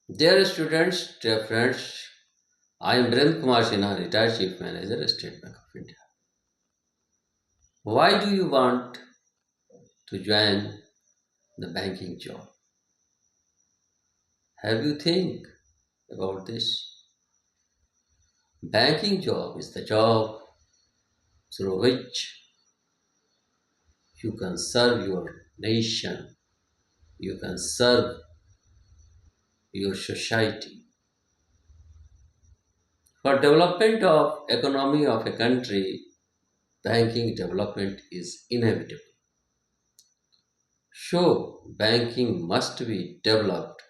Dear students, dear friends, I am Brent Kumar Sinha, retired Chief Manager, State Bank of India. Why do you want to join the banking job? Have you think about this? Banking job is the job through which you can serve your nation, you can serve your society. For development of economy of a country, banking development is inevitable. So, banking must be developed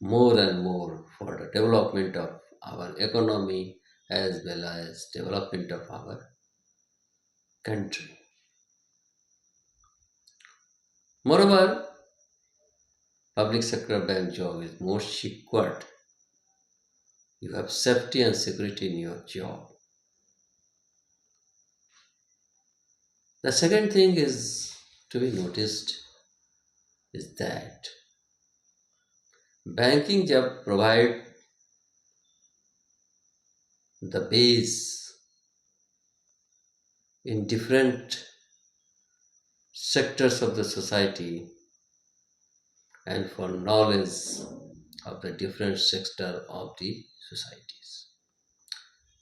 more and more for the development of our economy as well as development of our country. Moreover, public sector bank job is more secured. You have safety and security in your job. The second thing is to be noticed is that banking job provide the base in different sectors of the society and for knowledge of the different sector of the societies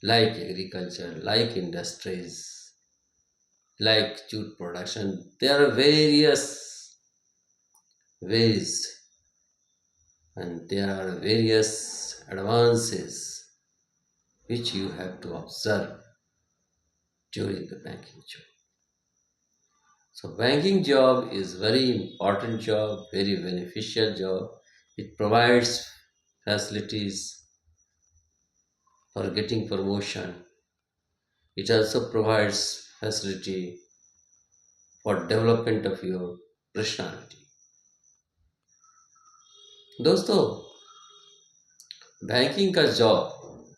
like agriculture, like industries, like jute production. There are various ways and there are various advances which you have to observe during the banking job. So banking job is very important job, very beneficial job. It provides facilities for getting promotion. It also provides facility for development of your personality. दोस्तों, banking का job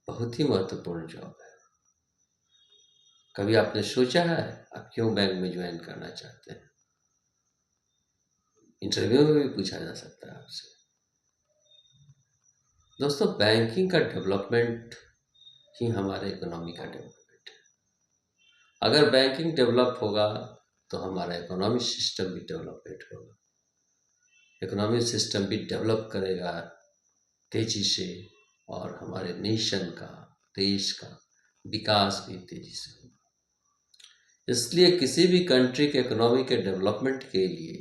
बहुत ही महत्वपूर्ण job है। कभी आपने सोचा है आप क्यों बैंक में ज्वाइन करना चाहते हैं? इंटरव्यू में भी पूछा जा सकता है आपसे। दोस्तों, बैंकिंग का डेवलपमेंट ही हमारे इकोनॉमी का डेवलपमेंट है। अगर बैंकिंग डेवलप होगा तो हमारा इकोनॉमिक सिस्टम भी डेवलपमेंट होगा। इकोनॉमिक सिस्टम भी डेवलप करेगा तेजी से और हमारे नेशन का, देश का विकास भी तेजी से होगा। इसलिए किसी भी कंट्री के इकोनॉमी के डेवलपमेंट के लिए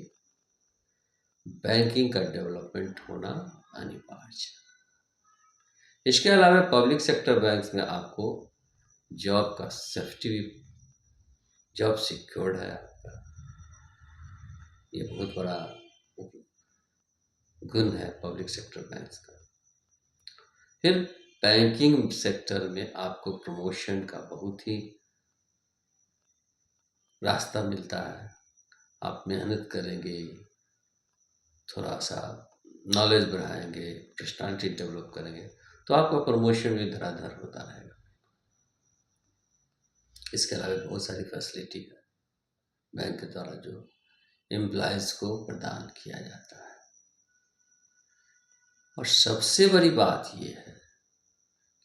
बैंकिंग का डेवलपमेंट होना अनिवार्य है। इसके अलावा पब्लिक सेक्टर बैंक्स में आपको जॉब का सेफ्टी भी, जॉब सिक्योर्ड है आपका, ये बहुत बड़ा गुण है पब्लिक सेक्टर बैंक्स का। फिर बैंकिंग सेक्टर में आपको प्रमोशन का बहुत ही रास्ता मिलता है। आप मेहनत करेंगे, थोड़ा सा नॉलेज बढ़ाएंगे, पर्सनालिटी डेवलप करेंगे तो आपका प्रमोशन भी धड़ाधड़ होता रहेगा। इसके अलावा बहुत सारी फैसिलिटी है बैंक के द्वारा जो एम्प्लॉयज को प्रदान किया जाता है। और सबसे बड़ी बात यह है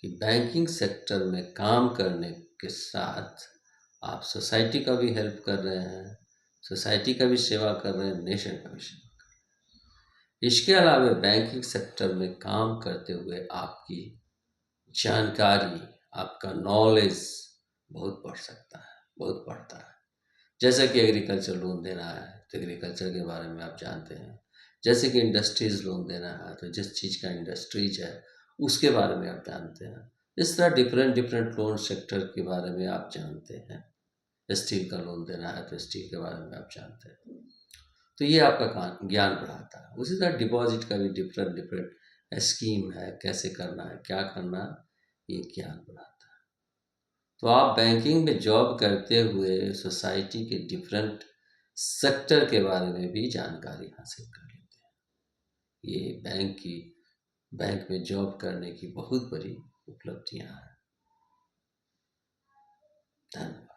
कि बैंकिंग सेक्टर में काम करने के साथ आप सोसाइटी का भी हेल्प कर रहे हैं, सोसाइटी का भी सेवा कर रहे हैं, नेशन का भी सेवा कर रहे हैं। इसके अलावा बैंकिंग सेक्टर में काम करते हुए आपकी जानकारी, आपका नॉलेज बहुत बढ़ सकता है, बहुत बढ़ता है। जैसे कि एग्रीकल्चर लोन देना है तो एग्रीकल्चर के बारे में आप जानते हैं। जैसे कि इंडस्ट्रीज लोन देना है तो जिस चीज़ का इंडस्ट्रीज है उसके बारे में आप जानते हैं। इस तरह डिफरेंट डिफरेंट लोन सेक्टर के बारे में आप जानते हैं। स्टील का लोन देना है तो स्टील के बारे में आप जानते हैं। तो ये आपका ज्ञान बढ़ाता है। उसी तरह डिपॉजिट का भी डिफरेंट डिफरेंट स्कीम है, कैसे करना है, क्या करना है, ये ज्ञान बढ़ाता है। तो आप बैंकिंग में जॉब करते हुए सोसाइटी के डिफरेंट सेक्टर के बारे में भी जानकारी हासिल कर लेते हैं। ये बैंक में जॉब करने की बहुत बड़ी उपलब्धियां हैं। धन्यवाद।